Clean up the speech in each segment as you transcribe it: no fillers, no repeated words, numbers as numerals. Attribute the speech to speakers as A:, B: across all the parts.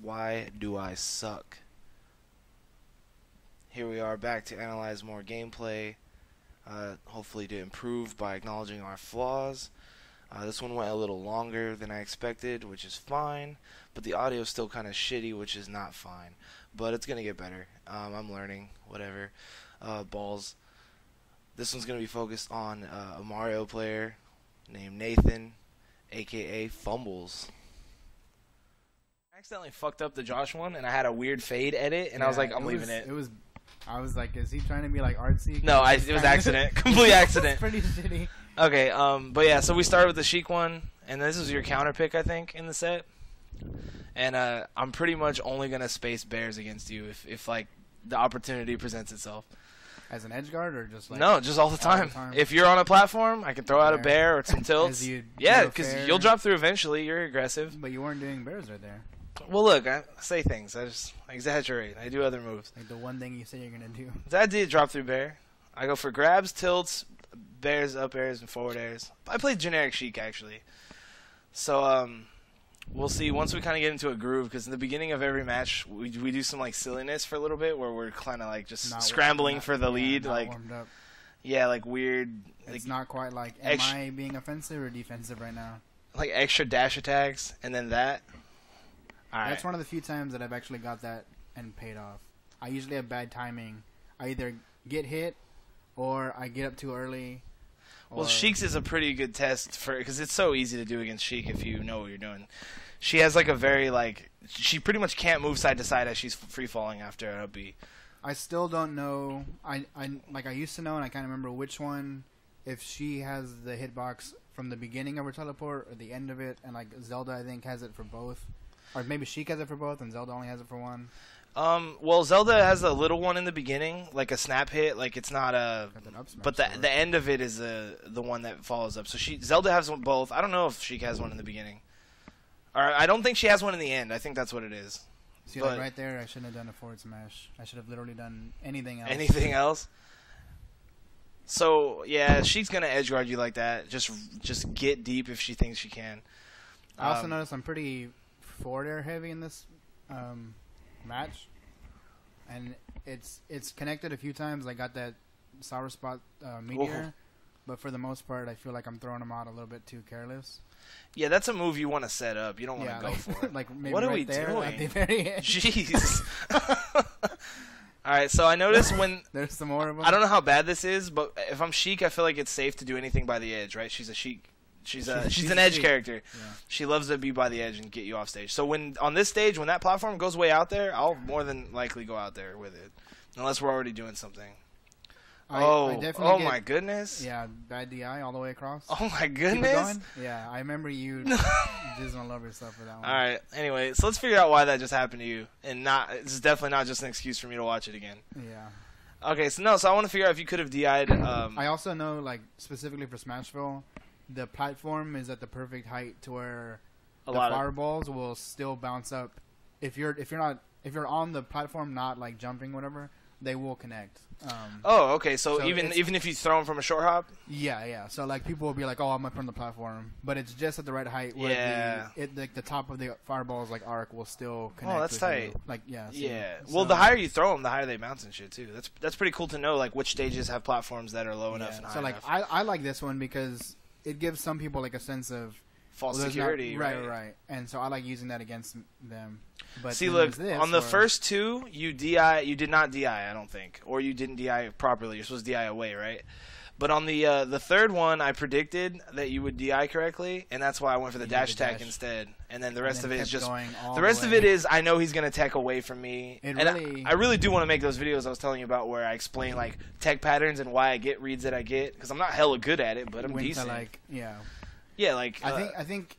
A: Why do I suck? Here we are back to analyze more gameplay, hopefully to improve by acknowledging our flaws. This one went a little longer than I expected, which is fine, but the audio is still kind of shitty, which is not fine. But it's going to get better. I'm learning, whatever. Balls. This one's going to be focused on a Mario player named Nathan, aka Fumbles. I accidentally fucked up the Josh one, and I had a weird fade edit, and I was like, I'm leaving it.
B: I was like, is he trying to be like artsy?
A: No, it was accident. Complete accident.
B: Pretty shitty.
A: Okay, but yeah, so we started with the Sheik one, and this was your counter pick, I think, in the set. And I'm pretty much only gonna space bears against you if like the opportunity presents itself.
B: As an edge guard or just like
A: no, just all the time. If you're on a platform, I can throw out a bear or some tilts. Yeah, because you'll drop through eventually. You're aggressive.
B: But you weren't doing bears right there.
A: Well, look, I say things. I just exaggerate. I do other moves.
B: Like the one thing you say you're gonna do.
A: I did drop through bear. I go for grabs, tilts, bears, up airs, and forward airs. I played generic Sheik actually. So we'll see once we kind of get into a groove, because in the beginning of every match we do some like silliness for a little bit where we're kind of like just scrambling for the lead, like like weird.
B: It's not quite like am I being offensive or defensive right now?
A: Like extra dash attacks and then that.
B: That's one of the few times that I've actually got that and paid off. I usually have bad timing. I either get hit or I get up too early.
A: Well, Sheiks is a pretty good test for because it's so easy to do against Sheik if you know what you're doing. She has like a very she pretty much can't move side to side as she's free falling after an up B.
B: I still don't know. I used to know, and I can't remember which one. If she has the hitbox from the beginning of her teleport or the end of it, and like Zelda, I think has it for both. Or maybe Sheik has it for both, and Zelda only has it for one.
A: Well, Zelda has a little one in the beginning, like a snap hit. Like it's not a, but the end of it is the one that follows up. So Zelda has both. I don't know if Sheik has one in the beginning, or I don't think she has one in the end. I think that's what it is.
B: See, like right there, I shouldn't have done a forward smash. I should have literally done anything else.
A: Anything else? So yeah, Sheik's gonna edge guard you like that. Just get deep if she thinks she can.
B: I also noticed I'm pretty forward air heavy in this match, and it's connected a few times. I got that sour spot meteor, but for the most part I feel like I'm throwing them out a little bit too careless. Yeah,
A: that's a move you want to set up. You don't want to go for it.
B: Like maybe
A: what are
B: right
A: we
B: there,
A: doing?
B: at the very end.
A: Jeez. Alright, so I noticed when
B: there's some more of them.
A: I don't know how bad this is, but if I'm Sheik I feel like it's safe to do anything by the edge, right? She's a Sheik. She's an edge character. Yeah. She loves to be by the edge and get you off stage. So on this stage, when that platform goes way out there, I'll more than likely go out there with it, unless we're already doing something. Oh my goodness!
B: Yeah, bad DI all the way across.
A: Oh my goodness!
B: Yeah, I remember you just don't love yourself for that one.
A: All right. Anyway, so let's figure out why that just happened to you, and this is definitely not just an excuse for me to watch it again.
B: Yeah.
A: Okay, so I want to figure out if you could have DI'd.
B: I also know, like specifically for Smashville, the platform is at the perfect height to where the fireballs will still bounce up. If you're on the platform, not like jumping, whatever, they will connect.
A: Okay. So even if you throw them from a short hop.
B: Yeah. So like people will be like, "Oh, I'm up from the platform," but it's just at the right height where the top of the fireball's like arc will still connect.
A: Oh, that's tight.
B: Like yeah.
A: Well, the higher you throw them, the higher they bounce and shit too. That's pretty cool to know. Like which stages have platforms that are low enough and high enough.
B: So like I like this one because it gives some people like a sense of
A: false security,
B: right. And so I like using that against them. But
A: see, look, on the first two, you did not DI, I don't think, or you didn't DI properly. You're supposed to DI away, right? But on the third one, I predicted that you would DI correctly, and that's why I went for the dash attack instead. And then the rest of it is just I know he's gonna tech away from me. I really do want to make those videos I was telling you about where I explain like tech patterns and why I get reads that I get, because I'm not hella good at it, but I'm decent. I think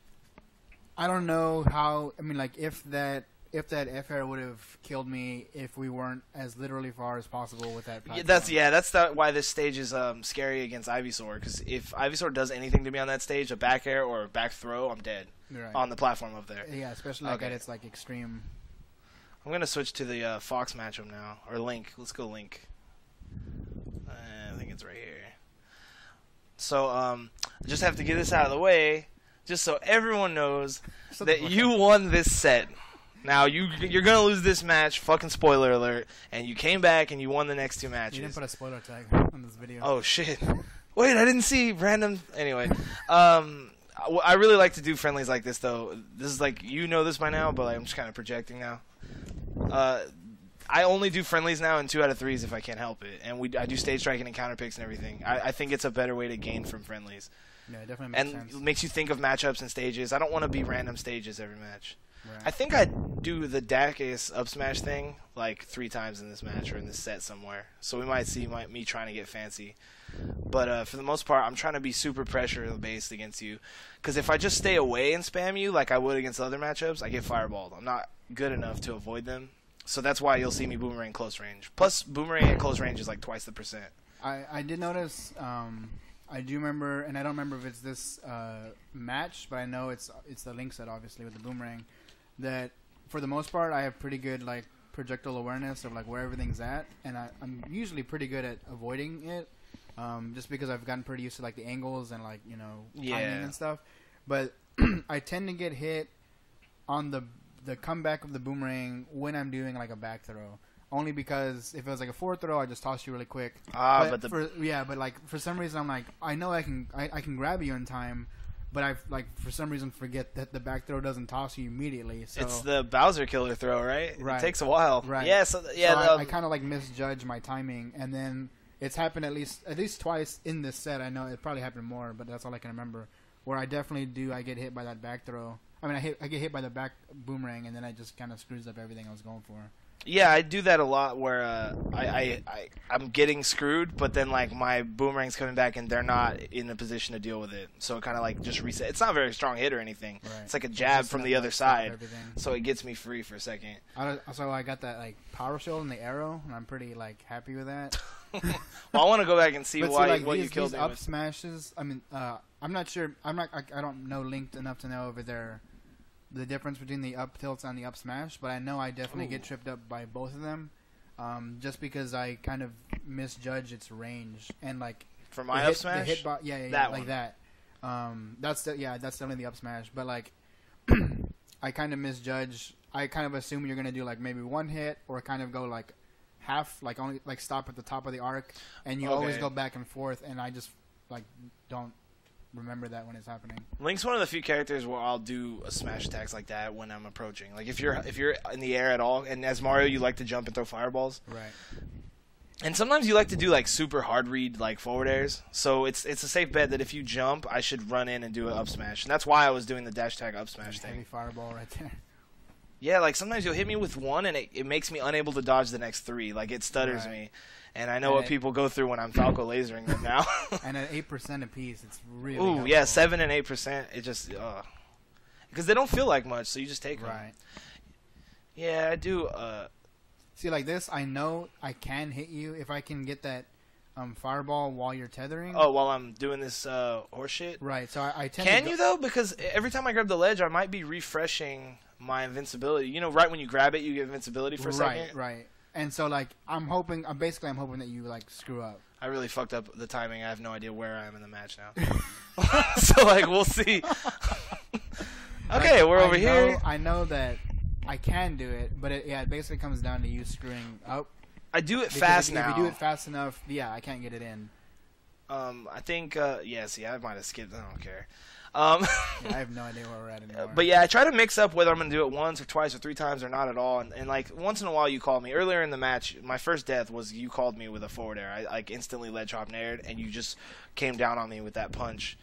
B: I don't know how. I mean, like if that F air would have killed me if we weren't as literally far as possible with that platform.
A: That's why this stage is scary against Ivysaur, because if Ivysaur does anything to me on that stage, a back air or a back throw, I'm dead on the platform up there.
B: Yeah, especially like at its like extreme.
A: I'm gonna switch to the Fox matchup now, or Link. Let's go Link. I think it's right here. So I just have to get this out of the way, just so everyone knows that you won this set. Now you're gonna lose this match. Fucking spoiler alert! And you came back and you won the next 2 matches.
B: You didn't put a spoiler tag on this video.
A: Oh shit! Wait, I didn't see random. Anyway, I really like to do friendlies like this though. This is like this by now, but like, I'm just kind of projecting now. I only do friendlies now in 2 out of 3s if I can't help it, and I do stage striking and counter picks and everything. I think it's a better way to gain from friendlies.
B: Yeah, it definitely makes sense.
A: And it makes you think of matchups and stages. I don't want to be random stages every match.
B: Right.
A: I think I do the Dacus up smash thing like 3 times in this match or in this set somewhere. So we might see me trying to get fancy. But for the most part, I'm trying to be super pressure-based against you. Because if I just stay away and spam you like I would against other matchups, I get fireballed. I'm not good enough to avoid them. So that's why you'll see me boomerang close range. Plus, boomerang at close range is like twice the percent.
B: I did notice, I do remember, and I don't remember if it's this match, but I know it's the link set, obviously, with the boomerang, that for the most part, I have pretty good, like, projectile awareness of, like, where everything's at, and I'm usually pretty good at avoiding it, just because I've gotten pretty used to, like, the angles and, like, timing and stuff. But I tend to get hit on the comeback of the boomerang when I'm doing like a back throw, only because if it was like a forward throw, I just toss you really quick. But like for some reason I'm like, I know I can grab you in time, but I for some reason forget that the back throw doesn't toss you immediately. So
A: it's the Bowser killer throw, right?
B: Right.
A: It takes a while.
B: Right.
A: Yeah.
B: So I kind of like misjudge my timing, and then it's happened at least twice in this set. I know it probably happened more, but that's all I can remember. Where I definitely I get hit by that back throw. I mean, I get hit by the back boomerang, and then I just kind of screws up everything I was going for.
A: Yeah, I do that a lot where I'm getting screwed, but then like my boomerang's coming back and they're not in a position to deal with it. So it kind of like just reset. It's not a very strong hit or anything.
B: Right.
A: It's like a jab from the other side. So it gets me free for a second.
B: So I got that like power shield and the arrow, and I'm pretty like happy with that.
A: Well, I want to go back and see what you killed
B: these
A: me
B: up
A: with.
B: Smashes. I mean, I'm not sure. I don't know linked enough to know if they're the difference between the up tilts and the up smash, but I know I definitely get tripped up by both of them, just because I kind of misjudge its range and like
A: for my up smash,
B: that like that. That's definitely the up smash, but like I kind of misjudge. I kind of assume you're gonna do like maybe one hit or kind of go like half, like only like stop at the top of the arc, and you always go back and forth, and I just like don't remember that when it's happening.
A: Link's one of the few characters where I'll do a smash attacks like that when I'm approaching. Like if you're in the air at all, and as Mario you like to jump and throw fireballs.
B: Right.
A: And sometimes you like to do like super hard read like forward airs. So it's a safe bet that if you jump, I should run in and do an up smash. And that's why I was doing the dash tag up smash thing.
B: Heavy fireball right there.
A: Yeah, like sometimes you'll hit me with one and it makes me unable to dodge the next 3. Like it stutters me. And I know what people go through when I'm Falco lasering them now.
B: And at 8% apiece, it's really
A: helpful. Yeah, 7 and 8%. It just because they don't feel like much, so you just take them.
B: Right.
A: Yeah, I do.
B: See, like this, I know I can hit you if I can get that fireball while you're tethering.
A: Oh, while I'm doing this horse shit?
B: Right, so I tend
A: Can you, though? Because every time I grab the ledge, I might be refreshing my invincibility. You know, right when you grab it, you get invincibility for a second?
B: Right. And so, like, I'm hoping that you, like, screw up.
A: I really fucked up the timing. I have no idea where I am in the match now. So, like, we'll see. Okay, we're over here.
B: I know that I can do it, but it basically comes down to you screwing up.
A: I do it fast now.
B: If you do it fast enough, I can't get it in.
A: I think, see, I might have skipped. I don't care.
B: I have no idea where we're at anymore.
A: But yeah, I try to mix up whether I'm going to do it once or twice or 3 times or not at all. And like once in a while you call me. Earlier in the match, my first death was you called me with a forward air. I like instantly ledge hop naired and you just came down on me with that punch.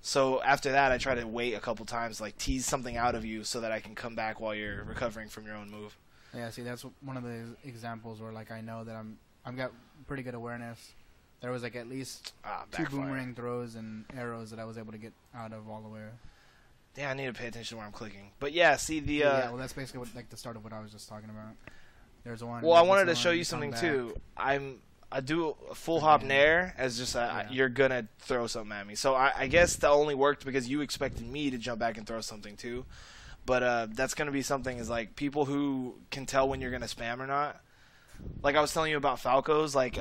A: So after that, I try to wait a couple times, like tease something out of you so that I can come back while you're recovering from your own move.
B: Yeah, see, that's one of the examples where like I know that I've got pretty good awareness. There was like at least 2 boomerang throws and arrows that I was able to get out of all the way.
A: Yeah, I need to pay attention to where I'm clicking. But yeah, see the.
B: Well, that's basically like the start of what I was just talking about. There's one.
A: Well, I wanted to show you something too. I do a full hop nair as just you're gonna throw something at me. So I guess that only worked because you expected me to jump back and throw something too. But that's gonna be something is like people who can tell when you're gonna spam or not. Like I was telling you about Falcos, like.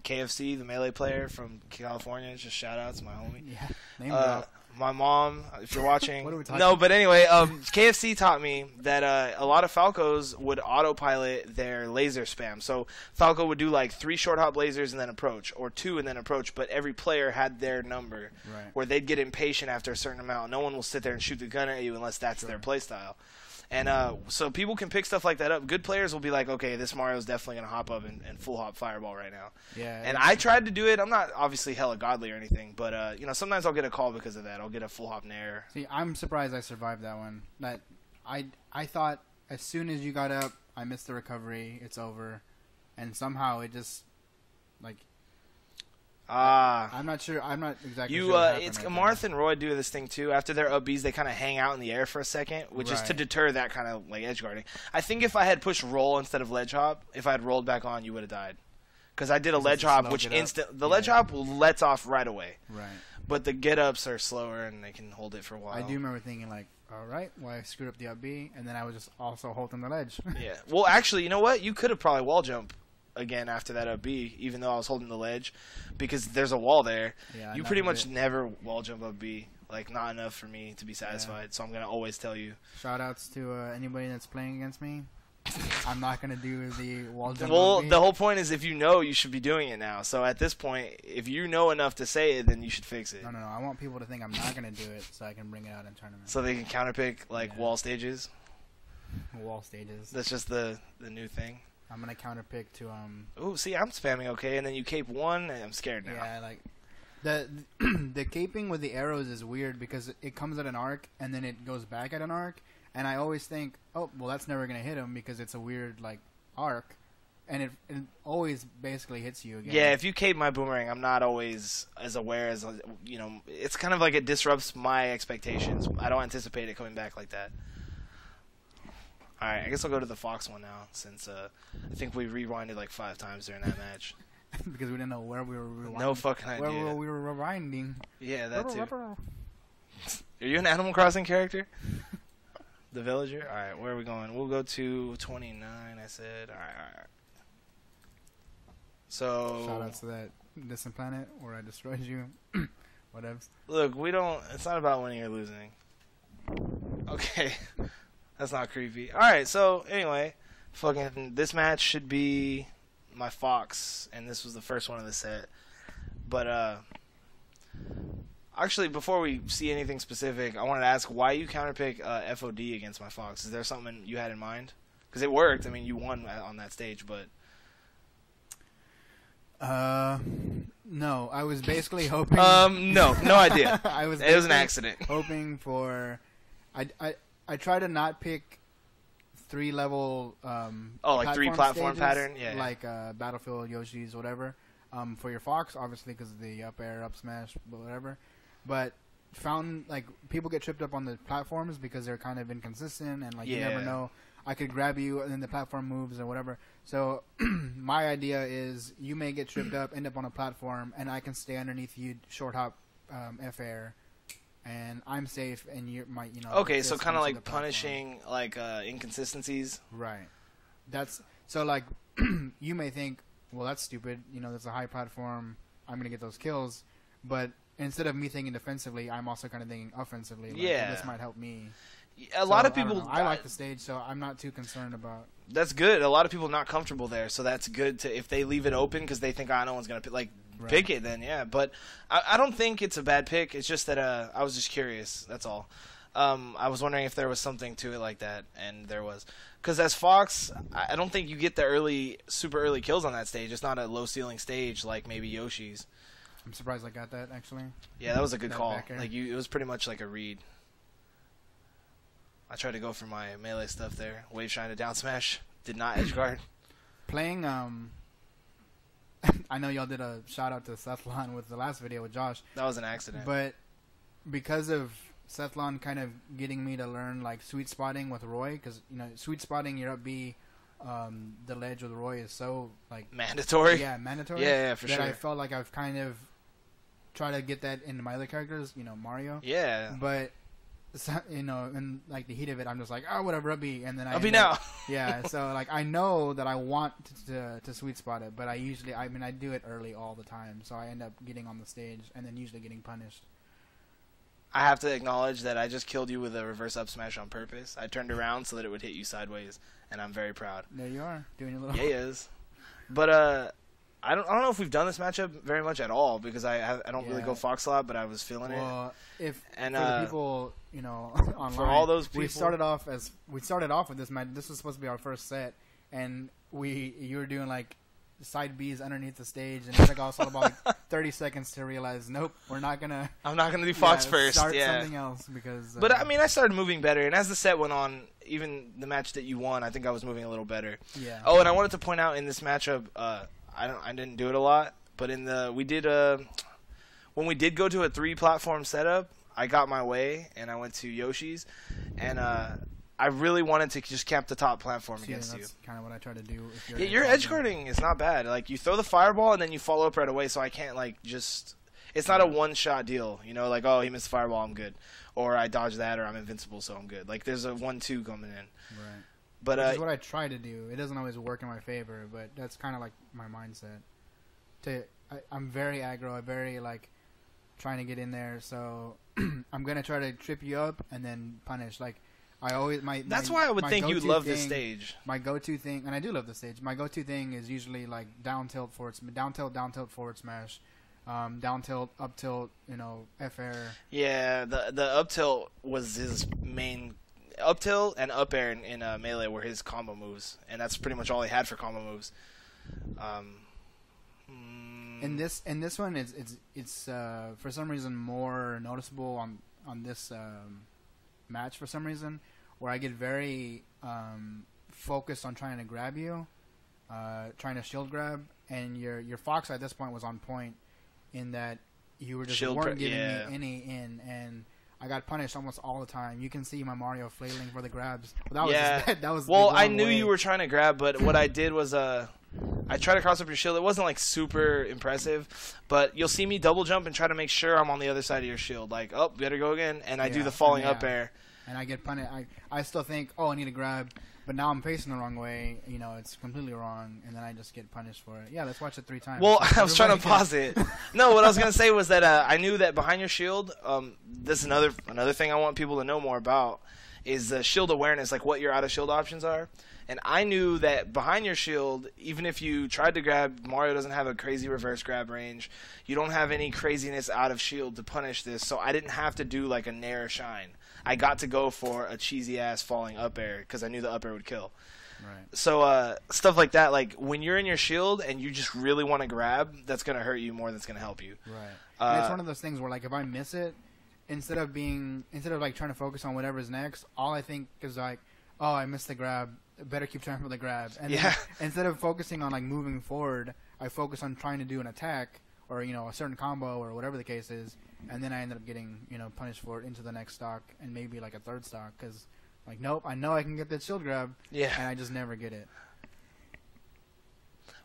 A: KFC, the Melee player from California, just shout out to my homie.
B: Yeah, name drop.
A: my mom, if you're watching.
B: What are we talking
A: No, but anyway, KFC taught me that a lot of Falcos would autopilot their laser spam. So Falco would do like 3 short hop lasers and then approach, or 2 and then approach, but every player had their number where they'd get impatient after a certain amount. No one will sit there and shoot the gun at you unless that's their play style. And so people can pick stuff like that up. Good players will be like, okay, this Mario's definitely going to hop up and full hop fireball right now.
B: Yeah.
A: And I tried to do it. I'm not obviously hella godly or anything, but sometimes I'll get a call because of that. I'll get a full hop nair.
B: See, I'm surprised I survived that one. That I thought as soon as you got up, I missed the recovery. It's over, and somehow it just like. I'm not sure. I'm not exactly sure.
A: It's Marth and Roy do this thing too. After their up Bs, they kind of hang out in the air for a second, which is to deter that kind of like edge guarding. I think if I had pushed roll instead of ledge hop, if I had rolled back on, you would have died. Because I did a ledge hop, which the ledge hop lets off right away.
B: Right.
A: But the get ups are slower and they can hold it for a while.
B: I do remember thinking like, all right, well I screwed up the up B, and then I was just also holding the ledge.
A: Yeah. Well, actually, you know what? You could have probably wall jump again after that up B, even though I was holding the ledge, because there's a wall there.
B: Yeah,
A: you pretty much never wall jump up B, like not enough for me to be satisfied.
B: Yeah.
A: So I'm gonna always tell you.
B: Shout outs to anybody that's playing against me. I'm not gonna do the wall jump.
A: Well, the whole point is if you know, you should be doing it now. So at this point, if you know enough to say it, then you should fix it.
B: No. I want people to think I'm not gonna do it, so I can bring it out in tournaments.
A: So they can counterpick like wall stages.
B: Wall stages.
A: That's just the new thing.
B: I'm gonna counterpick to
A: Ooh, see, I'm spamming okay, and then you cape 1, and I'm scared now.
B: Yeah, like the caping with the arrows is weird because it comes at an arc and then it goes back at an arc, and I always think, oh, well, that's never gonna hit him because it's a weird like arc, and it always basically hits you again.
A: Yeah, if you cape my boomerang, I'm not always as aware as It's kind of like it disrupts my expectations. I don't anticipate it coming back like that. Alright, I guess I'll go to the Fox one now, since I think we rewinded like 5 times during that match.
B: Because we didn't know where we were rewinding.
A: No fucking idea.
B: Where we were rewinding.
A: Yeah, that too. Are you an Animal Crossing character? The villager? Alright, where are we going? We'll go to 29, I said. Alright. So...
B: Shout out to that distant planet where I destroyed you. Whatever.
A: Look, it's not about winning or losing. Okay. That's not creepy. Alright, so anyway, fucking this match should be my Fox, and this was the first one of the set. But actually, before we see anything specific, I wanted to ask why you counterpick FOD against my Fox. Is there something you had in mind? Because it worked. I mean, you won on that stage, but
B: no, I was basically hoping.
A: No idea.
B: It was
A: an accident.
B: Hoping for, I try to not pick 3-level
A: like 3 platform
B: stages,
A: pattern, yeah,
B: like Battlefield, Yoshi's, whatever. For your Fox, obviously, because of the up air, up smash, whatever. But found like people get tripped up on the platforms because they're kind of inconsistent and like you never know. I could grab you and then the platform moves or whatever. So my idea is you may get tripped up, end up on a platform, and I can stay underneath you, short hop, F air. And I'm safe, and you might,
A: Okay, so kind of like punishing like inconsistencies.
B: Right. That's so like you may think, well, that's stupid. That's a high platform. I'm gonna get those kills, but instead of me thinking defensively, I'm also kind of thinking offensively. Like, this might help me.
A: A lot of people.
B: I like the stage, so I'm not too concerned about.
A: That's good. A lot of people not comfortable there, so that's good to if they leave it open because they think, no one's gonna pick it. Then but I don't think it's a bad pick. It's just that I was just curious. That's all. I was wondering if there was something to it like that, and there was. Because as Fox, I don't think you get the super early kills on that stage. It's not a low ceiling stage like maybe Yoshi's.
B: I'm surprised I got that actually.
A: Yeah, that was a good call. It was pretty much like a read. I tried to go for my melee stuff there. Wave shine to down smash. Did not edge guard.
B: Playing, I know y'all did a shout out to Sethlon with the last video with Josh.
A: That was an accident.
B: But because of Sethlon kind of getting me to learn like sweet spotting with Roy, because sweet spotting your up B, the ledge with Roy is so like
A: mandatory.
B: Yeah, mandatory.
A: Yeah, for sure.
B: I felt like I've kind of tried to get that into my other characters, Mario.
A: Yeah.
B: But in like the heat of it, I'm just like, oh, whatever, up B, and then
A: I'll be now.
B: Yeah, so like I know that I want to sweet spot it, but I do it early all the time, so I end up getting on the stage and then usually getting punished.
C: I have to acknowledge that I just killed you with a reverse up smash on purpose. I turned around so that it would hit you sideways, and I'm very proud.
B: There you are, doing your little...
C: Yeah, he is. But I don't know if we've done this matchup very much at all because I don't really go Fox a lot, but I was feeling it.
B: Well, for the people, online,
C: for all those people,
B: we started off with this match. This was supposed to be our first set, and you were doing like side B's underneath the stage, and it took us all about like 30 seconds to realize, nope, I'm not gonna do
C: Fox first.
B: Start something else because.
C: But I mean, I started moving better, and as the set went on, even the match that you won, I think I was moving a little better.
B: Yeah.
C: Oh, and I wanted to point out in this matchup, I didn't do it a lot, but when we did go to a 3-platform setup, I got my way and I went to Yoshi's, and I really wanted to just camp the top platform against you.
B: That's kind of what I try to do.
C: Yeah, your edge guarding is not bad. Like, you throw the fireball and then you follow up right away, so I can't it's not a one-shot deal, like, oh, he missed the fireball, I'm good. Or I dodge that, or I'm invincible, so I'm good. Like, there's a 1-2 coming in.
B: Right.
C: But
B: which is what I try to do. It doesn't always work in my favor, but that's kind of like my mindset. I'm very aggro. I'm very, trying to get in there, so I'm going to try to trip you up and then punish. Like, I always...
C: That's why I would think you'd love this stage.
B: My go-to thing, and I do love the stage, my go-to thing is usually, down tilt, forward smash, down tilt, up tilt, F air.
C: Yeah, the up tilt was his main... Up tilt and up air in Melee were his combo moves, and that's pretty much all he had for combo moves.
B: In this one, it's for some reason more noticeable on this match for some reason, where I get very focused on trying to grab you, trying to shield grab, and your Fox at this point was on point in that you were just weren't giving me any in, and I got punished almost all the time. You can see my Mario flailing for the grabs. Well, that was
C: well, I knew you were trying to grab, but what I did was I tried to cross up your shield. It wasn't super impressive, but you'll see me double jump and try to make sure I'm on the other side of your shield. Like, oh, better go again, and I do the falling up air.
B: And I get punished. I still think, oh, I need to grab, but now I'm facing the wrong way. It's completely wrong, and then I just get punished for it. Yeah, let's watch it 3 times.
C: Well, I was trying to pause it. No, what I was gonna say was that I knew that behind your shield, this is another thing I want people to know more about is shield awareness, like what your out of shield options are. And I knew that behind your shield, even if you tried to grab, Mario doesn't have a crazy reverse grab range. You don't have any craziness out of shield to punish this, so I didn't have to do like a Nair or Shine. I got to go for a cheesy-ass falling up air because I knew the up air would kill.
B: Right.
C: So stuff like that, like when you're in your shield and you just really want to grab, that's going to hurt you more than it's going to help you.
B: Right. And it's one of those things where, if I miss it, instead of trying to focus on whatever's next, all I think is oh, I missed the grab. Better keep trying for the grab. And then, instead of focusing on moving forward, I focus on trying to do an attack or a certain combo or whatever the case is, and then I ended up getting punished for it into the next stock and maybe a third stock because nope, I know I can get that shield grab, and I just never get it.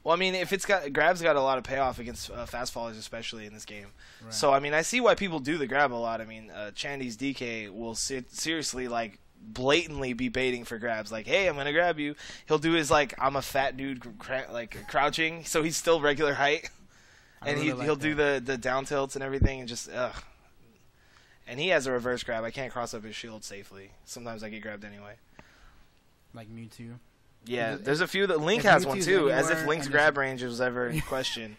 C: Well, I mean, if grab's got a lot of payoff against fast fallers, especially in this game.
B: Right.
C: So I mean, I see why people do the grab a lot. I mean, Chandy's DK will seriously blatantly be baiting for grabs, hey, I'm gonna grab you. He'll do his I'm a fat dude crouching, so he's still regular height, and he'll do the down tilts and everything, and just and he has a reverse grab. I can't cross up his shield safely. Sometimes I get grabbed anyway.
B: Like Mewtwo.
C: Yeah, there's a few that Link has one too, as if Link's grab range was ever in question.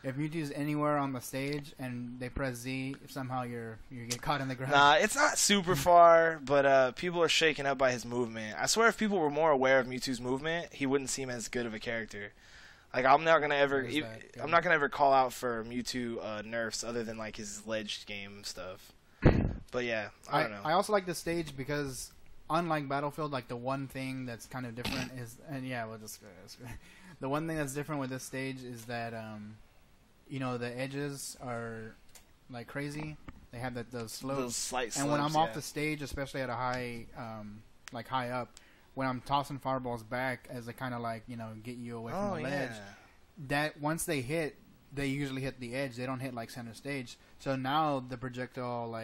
B: If Mewtwo's anywhere on the stage and they press Z, somehow you get caught in the grab.
C: Nah, it's not super far, but people are shaken up by his movement. I swear if people were more aware of Mewtwo's movement, he wouldn't seem as good of a character. I'm not gonna ever call out for Mewtwo nerfs other than his ledge game stuff. But yeah, I don't know.
B: I also like this stage because unlike Battlefield, the one thing that's kind of different is, and yeah, we'll just the one thing that's different with this stage is that the edges are crazy. They have those slopes.
C: Those slight slopes,
B: and when I'm off the stage, especially at a high, high up, when I'm tossing fireballs back as they kind of get you away from the ledge, that once they hit, they usually hit the edge. They don't hit center stage. So now the projectile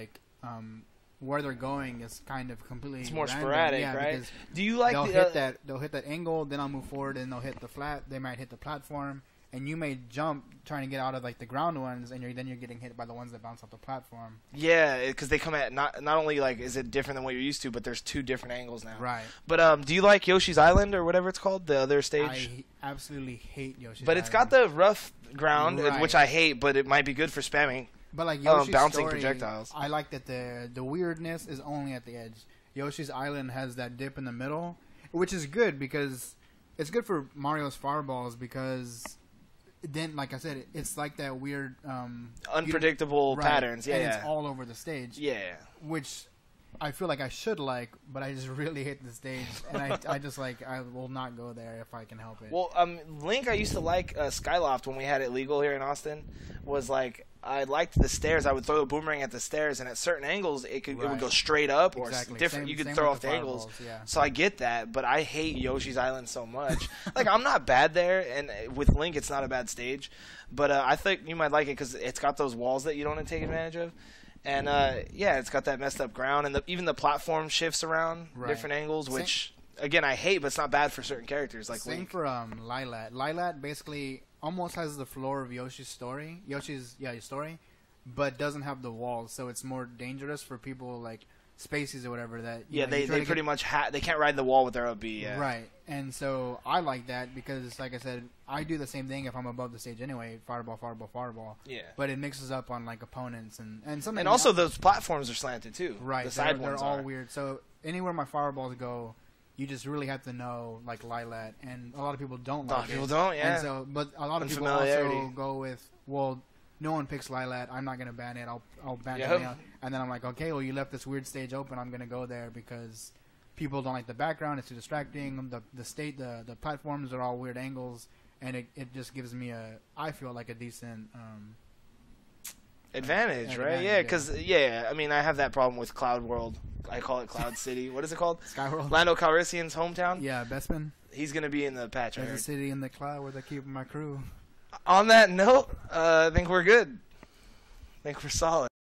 B: where they're going is kind of completely.
C: It's more
B: random.
C: sporadic,
B: yeah,
C: right? Do you like
B: they'll hit that angle, then I'll move forward, and they'll hit the flat. They might hit the platform. and you may jump trying to get out of like the ground ones, and then you're getting hit by the ones that bounce off the platform.
C: Yeah, because they come at not only like is it different than what you're used to, but there's 2 different angles now.
B: Right.
C: But do you like Yoshi's Island or whatever it's called, the other stage?
B: I absolutely hate Yoshi's
C: But
B: Island.
C: it's got the rough ground,
B: Right.
C: which I hate, but it might be good for spamming.
B: But like Yoshi's
C: bouncing
B: story,
C: projectiles.
B: I like that the weirdness is only at the edge. Yoshi's Island has that dip in the middle, which is good because it's good for Mario's Fireballs because then, like I said, it's like that weird
C: Unpredictable
B: right,
C: patterns. Yeah,
B: and
C: yeah.
B: it's all over the stage.
C: Yeah.
B: Which I feel like I should like, but I just really hate the stage, and I just like I will not go there if I can help it.
C: Well, Link, I used to like Skyloft when we had it legal here in Austin. Was like I liked the stairs. I would throw a boomerang at the stairs, and at certain angles, it would go straight up or different.
B: Same,
C: you could
B: same
C: throw
B: with
C: off the angles.
B: Yeah.
C: So I get that, but I hate Yoshi's Island so much. Like I'm not bad there, and with Link, it's not a bad stage. But I think you might like it because it's got those walls that you don't take advantage of. And yeah, it's got that messed up ground, and even the platform shifts around different angles, which again I hate, but it's not bad for certain characters like
B: Same
C: Link.
B: for Lilat. Lilat basically almost has the floor of Yoshi's story. His story, but doesn't have the walls, so it's more dangerous for people like Spaceys or whatever. That
C: they pretty much they can't ride the wall with their OB. Yeah.
B: Right, and so I like that because, like I said, I do the same thing if I'm above the stage anyway. Fireball, fireball, fireball.
C: Yeah.
B: But it mixes up on like opponents and something.
C: And also those platforms are slanted too.
B: Right.
C: The side
B: they're
C: ones
B: all
C: are
B: weird. So anywhere my fireballs go, you just really have to know like Lilat, and a lot of people don't like it.
C: People don't. Yeah.
B: And so, but a lot of people also go with, well, no one picks Lilat. I'm not gonna ban it. I'll ban it out. And then I'm like, okay, well, you left this weird stage open. I'm gonna go there because people don't like the background. It's too distracting. The platforms are all weird angles, and it just gives me I feel like a decent
C: advantage, right? Yeah, because I mean, I have that problem with Cloud World. I call it Cloud City. What is it called?
B: Skyworld.
C: Lando Calrissian's hometown.
B: Yeah, Bespin.
C: He's gonna be in the patch.
B: There's a city in the cloud where they keep my crew.
C: On that note, I think we're good. I think we're solid.